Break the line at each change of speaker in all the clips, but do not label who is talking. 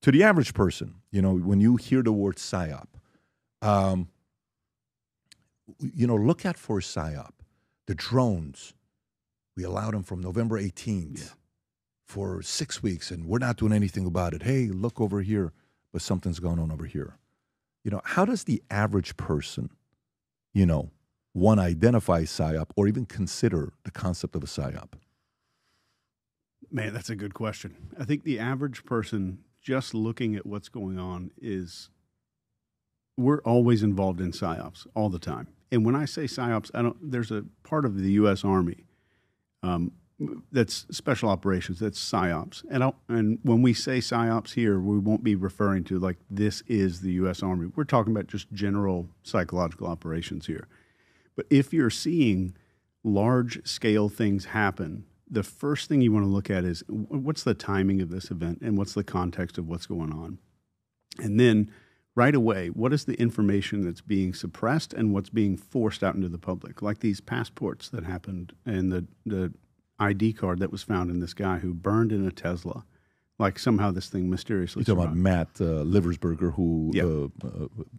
to the average person, when you hear the word PSYOP, look out for a PSYOP. The drones, we allowed them from November 18th for 6 weeks, and we're not doing anything about it. Hey, look over here, but something's going on over here. How does the average person, one, identify PSYOP or even consider the concept of a PSYOP?
Man, that's a good question. I think the average person, just looking at what's going on, we're always involved in PSYOPs all the time. And when I say PSYOPs, there's a part of the U.S. Army that's special operations, that's PSYOPs. And when we say PSYOPs here, we won't be referring to like this is the U.S. Army. We're talking about just general psychological operations here. But if you're seeing large-scale things happen, the first thing you want to look at is what's the timing of this event and what's the context of what's going on. And then right away, what is the information that's being suppressed and what's being forced out into the public? Like these passports that happened and the ID card that was found in this guy who burned in a Tesla. Like somehow this thing mysteriously
You're talking about Matt Liversberger, who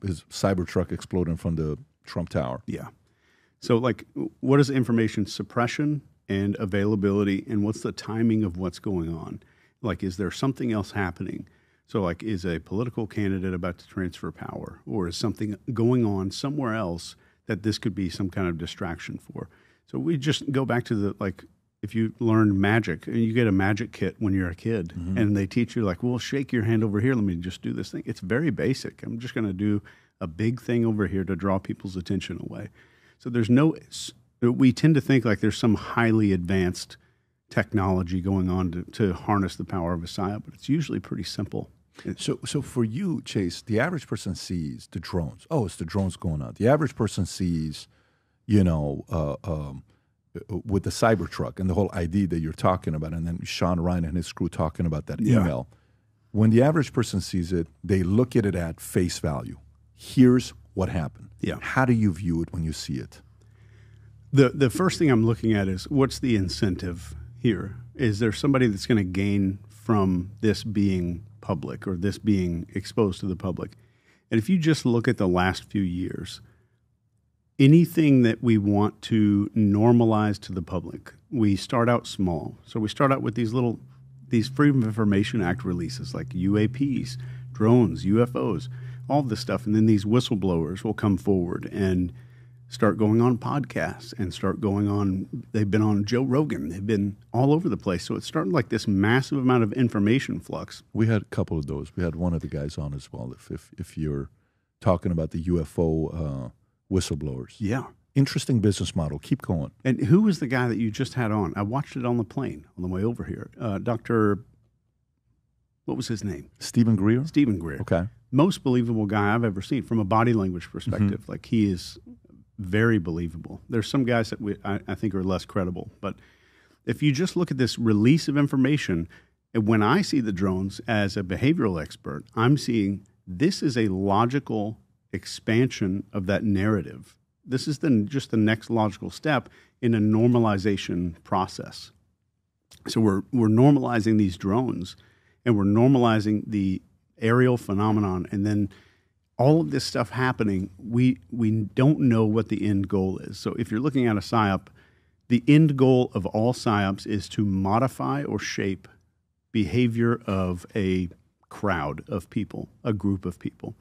his Cybertruck exploded from the Trump Tower.
Yeah. So like what is information suppression and availability, and what's the timing of what's going on? Like, is there something else happening? So like, is a political candidate about to transfer power, or is something going on somewhere else that this could be some kind of distraction for? So we just go back to if you learn magic and you get a magic kit when you're a kid and they teach you like, well, shake your hand over here. Let me just do this thing. It's very basic. I'm just going to do a big thing over here to draw people's attention away. So we tend to think like there's some highly advanced technology going on to harness the power of a PSYOP, but it's usually pretty simple.
So for you, Chase, the average person sees the drones. Oh, it's the drones going on. The average person sees, with the Cybertruck and the whole ID that you're talking about, and then Sean Ryan and his crew talking about that email. When the average person sees it, they look at it at face value. Here's what happened.
Yeah.
How do you view it when you see it?
The first thing I'm looking at is what's the incentive here? Is there somebody that's going to gain from this being public or this being exposed to the public? And if you just look at the last few years, anything that we want to normalize to the public, we start out small. So we start out with these Freedom of Information Act releases like UAPs, drones, UFOs, all this stuff. And then these whistleblowers will come forward and start going on podcasts and they've been on Joe Rogan. They've been all over the place. So it's starting like this massive amount of information flux.
We had a couple of those. We had one of the guys on as well, if you're talking about the UFO whistleblowers.
Yeah.
Interesting business model. Keep going.
And who was the guy that you just had on? I watched it on the plane on the way over here. Dr. What was his name?
Stephen Greer?
Stephen Greer.
Okay.
Most believable guy I've ever seen from a body language perspective. Mm-hmm. Like he is very believable. There's some guys that I think are less credible. But if you just look at this release of information, and when I see the drones as a behavioral expert, I'm seeing this is a logical expansion of that narrative. This is just the next logical step in a normalization process. So we're normalizing these drones, and we're normalizing the aerial phenomenon, and then all of this stuff happening, we don't know what the end goal is. So if you're looking at a PSYOP, the end goal of all PSYOPs is to modify or shape behavior of a crowd of people, a group of people.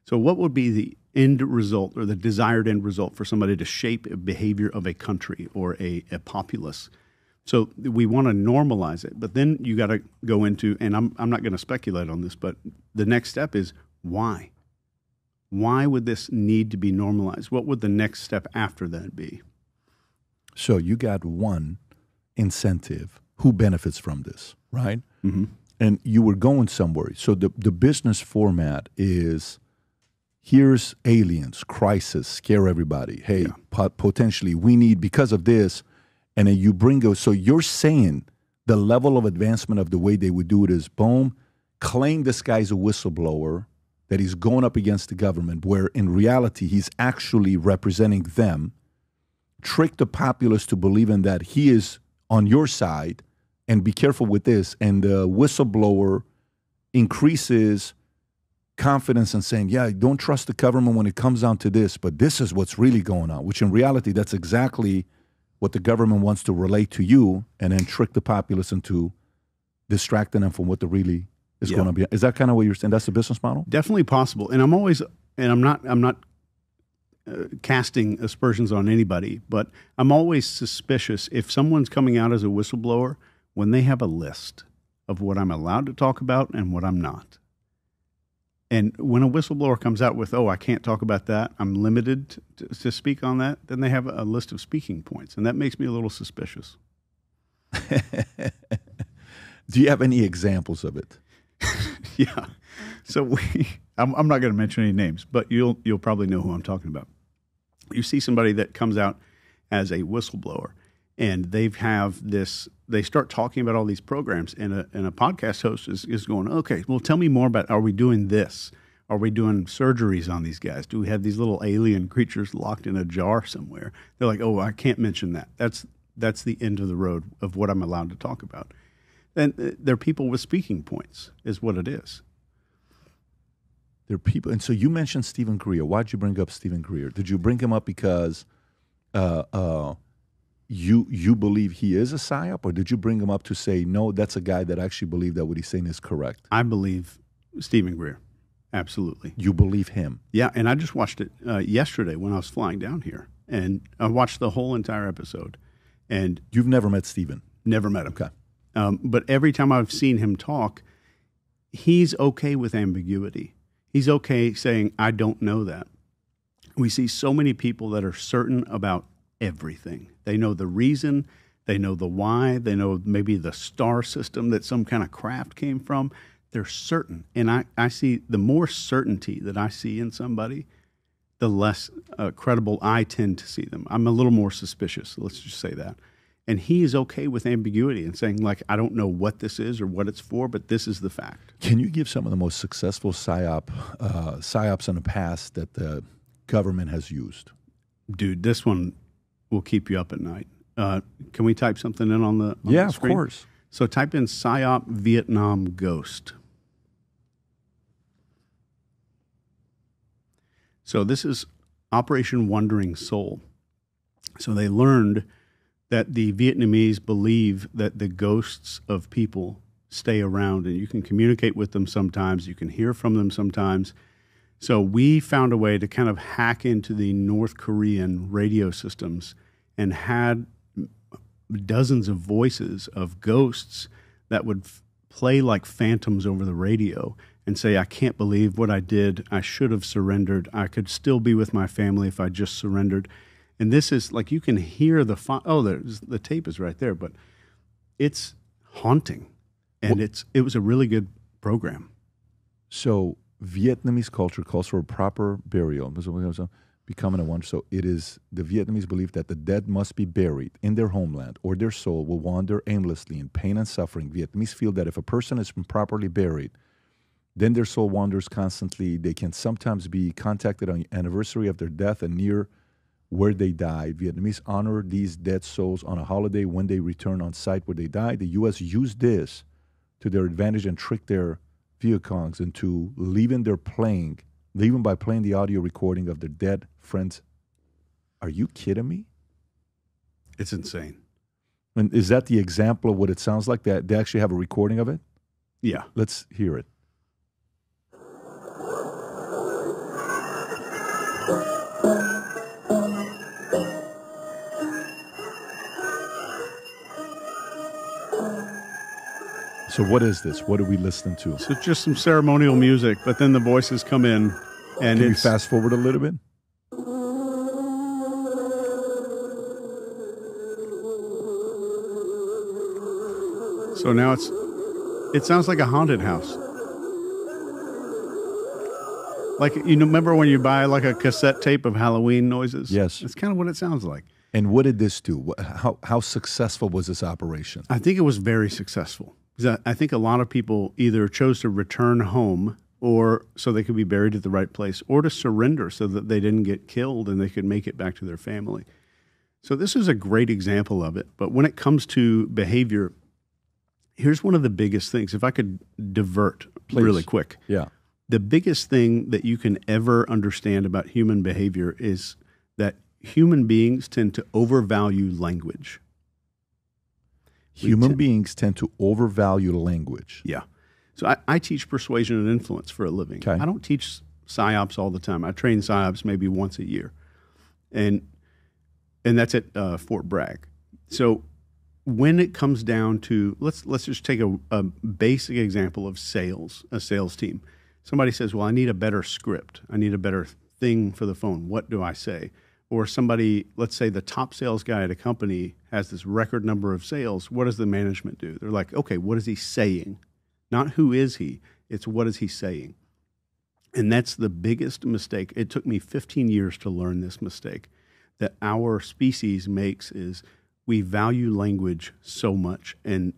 So what would be the end result or the desired end result for somebody to shape a behavior of a country or a populace? So we want to normalize it, but then you got to go into, and I'm not going to speculate on this, but the next step is why? Why would this need to be normalized? What would the next step after that be?
So you got one incentive. Who benefits from this, right? Mm-hmm. And you were going somewhere. So the business format is, here's aliens, crisis, scare everybody. Hey, potentially we need, because of this, and then you bring so you're saying the level of advancement of the way they would do it is, boom, claim this guy's a whistleblower, that he's going up against the government, where in reality he's actually representing them, trick the populace to believe in that he is on your side, and be careful with this. And the whistleblower increases confidence in saying, yeah, don't trust the government when it comes down to this, but this is what's really going on, which in reality, that's exactly what the government wants to relate to you and then trick the populace into distracting them from what the really is going to be. Is that kind of what you're saying? That's the business model?
Definitely possible. And I'm not casting aspersions on anybody, but I'm always suspicious if someone's coming out as a whistleblower when they have a list of what I'm allowed to talk about and what I'm not. And when a whistleblower comes out with, I can't talk about that, I'm limited to speak on that, then they have a list of speaking points. And that makes me a little suspicious.
Do you have any examples of it?
Yeah. So I'm not going to mention any names, but you'll probably know who I'm talking about. You see somebody that comes out as a whistleblower, and they start talking about all these programs, and a podcast host is going, okay, well, tell me more about, are we doing this? Are we doing surgeries on these guys? Do we have these little alien creatures locked in a jar somewhere? They're like, I can't mention that. That's the end of the road of what I'm allowed to talk about. And they're people with speaking points is what it is.
There are people, and so you mentioned Stephen Greer. Why'd you bring up Stephen Greer? Did you bring him up because you believe he is a PSYOP, or did you bring him up to say, no, that's a guy that actually believed that what he's saying is correct?
I believe Stephen Greer, absolutely.
You believe him?
Yeah, and I just watched it yesterday when I was flying down here, and I watched the whole entire episode. And
you've never met Stephen?
Never met him.
Okay.
But every time I've seen him talk, he's okay with ambiguity. He's okay saying, I don't know that. We see so many people that are certain about everything. They know the reason, they know the why, they know maybe the star system that some kind of craft came from. They're certain. And I see the more certainty that I see in somebody, the less credible I tend to see them. I'm a little more suspicious, let's just say that. And he is okay with ambiguity and saying, like, I don't know what this is or what it's for, but this is the fact.
Can you give some of the most successful PSYOPs in the past that the government has used?
Dude, this one will keep you up at night. Can we type something in on the screen?
Yeah, of course.
So type in PSYOP Vietnam Ghost. So this is Operation Wandering Soul. So they learned that the Vietnamese believe that the ghosts of people stay around, and you can communicate with them sometimes, you can hear from them sometimes. So we found a way to kind of hack into the North Korean radio systems and had dozens of voices of ghosts that would play like phantoms over the radio and say, I can't believe what I did. I should have surrendered. I could still be with my family if I just surrendered. And this is like, you can hear the tape is right there, but it's haunting. And it was a really good program.
So Vietnamese culture calls for a proper burial, becoming a one. So it is the Vietnamese belief that the dead must be buried in their homeland, or their soul will wander aimlessly in pain and suffering. Vietnamese feel that if a person is properly buried, then their soul wanders constantly. They can sometimes be contacted on the anniversary of their death and near where they died. Vietnamese honor these dead souls on a holiday when they return on site where they died. The U.S. used this to their advantage and tricked their Vietcongs into leaving by playing the audio recording of their dead friends. Are you kidding me?
It's insane.
And is that the example of what it sounds like? That they actually have a recording of it?
Yeah.
Let's hear it. So what is this? What are we listening to?
So it's just some ceremonial music, but then the voices come in, and
Can you fast forward a little bit?
So now it sounds like a haunted house. Like, remember when you buy like a cassette tape of Halloween noises?
Yes.
That's kind of what it sounds like.
And what did this do? How successful was this operation?
I think it was very successful. I think a lot of people either chose to return home or so they could be buried at the right place, or to surrender so that they didn't get killed and they could make it back to their family. So this is a great example of it. But when it comes to behavior, here's one of the biggest things. If I could divert really quick.
Yeah.
The biggest thing that you can ever understand about human behavior is that human beings tend to overvalue language.
Human beings tend to overvalue language.
Yeah. So I teach persuasion and influence for a living.
Okay.
I don't teach PSYOPs all the time. I train PSYOPs maybe once a year. And that's at Fort Bragg. So when it comes down to, let's just take a basic example of sales, a sales team. Somebody says, well, I need a better script. I need a better thing for the phone. What do I say? Or somebody, let's say the top sales guy at a company has this record number of sales. What does the management do? They're like, okay, what is he saying? Not who is he, it's what is he saying? And that's the biggest mistake. It took me 15 years to learn this mistake that our species makes is we value language so much. And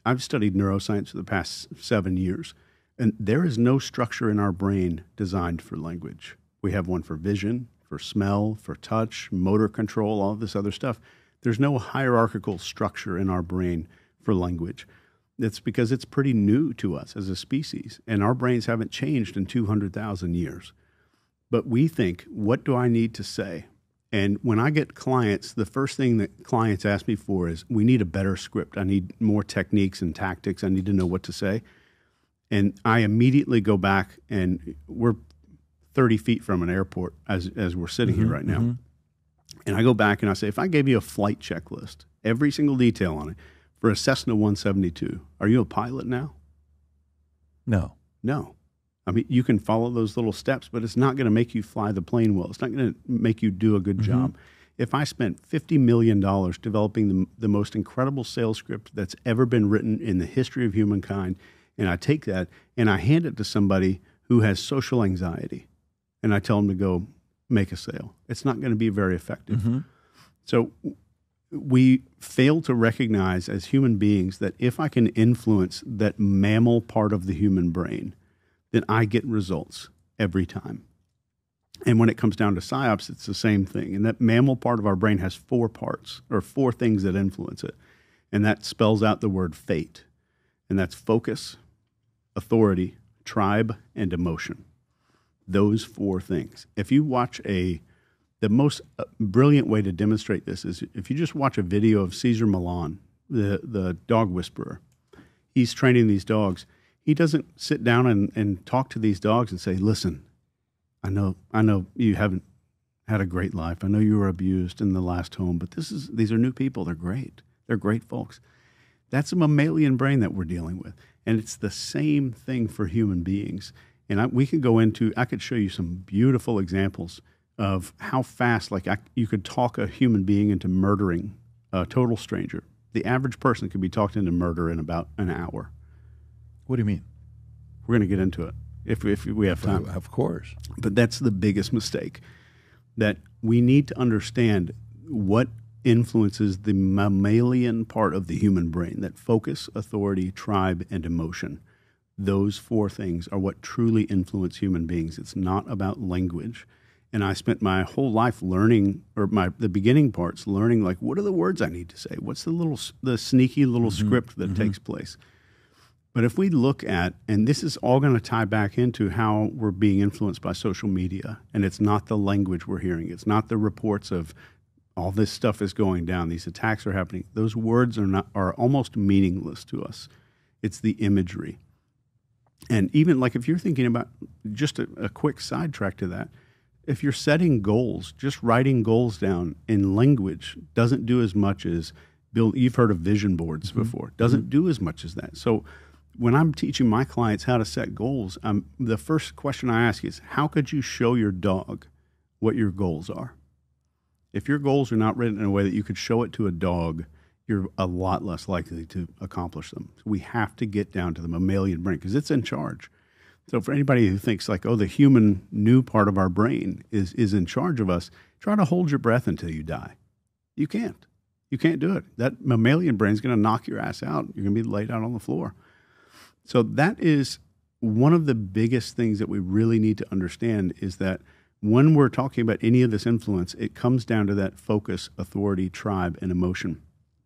I've studied neuroscience for the past 7 years, and there is no structure in our brain designed for language. We have one for vision, for smell, for touch, motor control, all of this other stuff. There's no hierarchical structure in our brain for language. It's because it's pretty new to us as a species, and our brains haven't changed in 200,000 years. But we think, what do I need to say? And when I get clients, the first thing that clients ask me for is, we need a better script. I need more techniques and tactics. I need to know what to say. And I immediately go back, and we're 30 feet from an airport as we're sitting here right now. And I go back and I say, if I gave you a flight checklist, every single detail on it, for a Cessna 172, are you a pilot now?
No.
No. I mean, you can follow those little steps, but it's not going to make you fly the plane well. It's not going to make you do a good job. If I spent $50 million developing the most incredible sales script that's ever been written in the history of humankind, and I take that and I hand it to somebody who has social anxiety, and I tell them to go make a sale, it's not going to be very effective. So we fail to recognize as human beings that if I can influence that mammal part of the human brain, then I get results every time. And when it comes down to PSYOPs, it's the same thing. And that mammal part of our brain has 4 parts, or 4 things that influence it. And that spells out the word fate. And that's focus, authority, tribe, and emotion. Those 4 things. If you watch the most brilliant way to demonstrate this is if you just watch a video of Cesar Millan, the dog whisperer. He's training these dogs. He doesn't sit down and talk to these dogs and say, listen, I know you haven't had a great life. I know you were abused in the last home, but these are new people. They're great. They're great folks. That's a mammalian brain that we're dealing with. And it's the same thing for human beings. And I could show you some beautiful examples of how fast, you could talk a human being into murdering a total stranger. The average person could be talked into murder in about an hour.
What do you mean?
We're going to get into it if we have time.
Of course.
But that's the biggest mistake, that we need to understand what influences the mammalian part of the human brain, that focus, authority, tribe, and emotion. Those 4 things are what truly influence human beings. It's not about language. And I spent my whole life learning, or the beginning parts learning, what are the words I need to say? What's the sneaky little script that takes place? But if we look at, and this is all going to tie back into how we're being influenced by social media, and it's not the language we're hearing. It's not the reports of all this stuff is going down. These attacks are happening. Those words are almost meaningless to us. It's the imagery. And even if you're thinking about just a quick sidetrack to that, if you're setting goals, just writing goals down in language doesn't do as much as you've heard of vision boards before, doesn't do as much as that. So when I'm teaching my clients how to set goals, the first question I ask is, how could you show your dog what your goals are? If your goals are not written in a way that you could show it to a dog, you're a lot less likely to accomplish them. So we have to get down to the mammalian brain because it's in charge. So for anybody who thinks the human new part of our brain is in charge of us, try to hold your breath until you die. You can't. You can't do it. That mammalian brain is going to knock your ass out. You're going to be laid out on the floor. So that is one of the biggest things that we really need to understand, is that when we're talking about any of this influence, it comes down to that focus, authority, tribe, and emotion.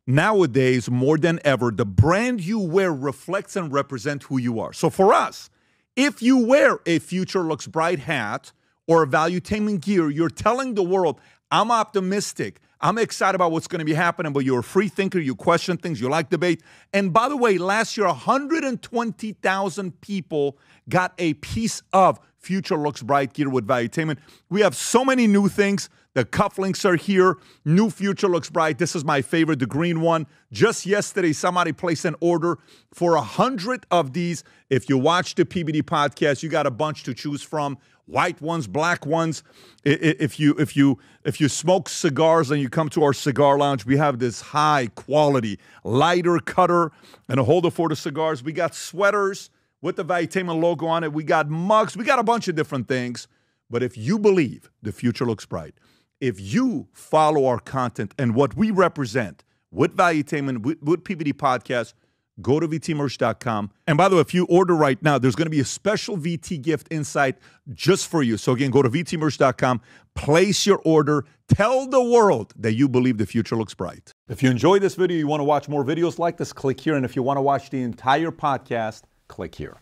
nowadays, more than ever, the brand you wear reflects and represents who you are. So for us, if you wear a Future Looks Bright hat or a Valuetainment gear, you're telling the world, I'm optimistic. I'm excited about what's going to be happening, but you're a free thinker. You question things. You like debate. And by the way, last year, 120,000 people got a piece of Future Looks Bright gear with Valuetainment. We have so many new things. The cufflinks are here. New Future Looks Bright. This is my favorite, the green one. Just yesterday, somebody placed an order for 100 of these. If you watch the PBD podcast, you got a bunch to choose from. White ones, black ones. If you smoke cigars and you come to our cigar lounge, we have this high quality lighter cutter and a holder for the cigars. We got sweaters with the Valuetainment logo on it. We got mugs. We got a bunch of different things. But if you believe the future looks bright, if you follow our content and what we represent with Valuetainment, with PBD Podcast, go to vtmerch.com. And by the way, if you order right now, there's going to be a special VT gift inside just for you. So again, go to vtmerch.com, place your order, tell the world that you believe the future looks bright. If you enjoyed this video, you want to watch more videos like this, click here. And if you want to watch the entire podcast, click here.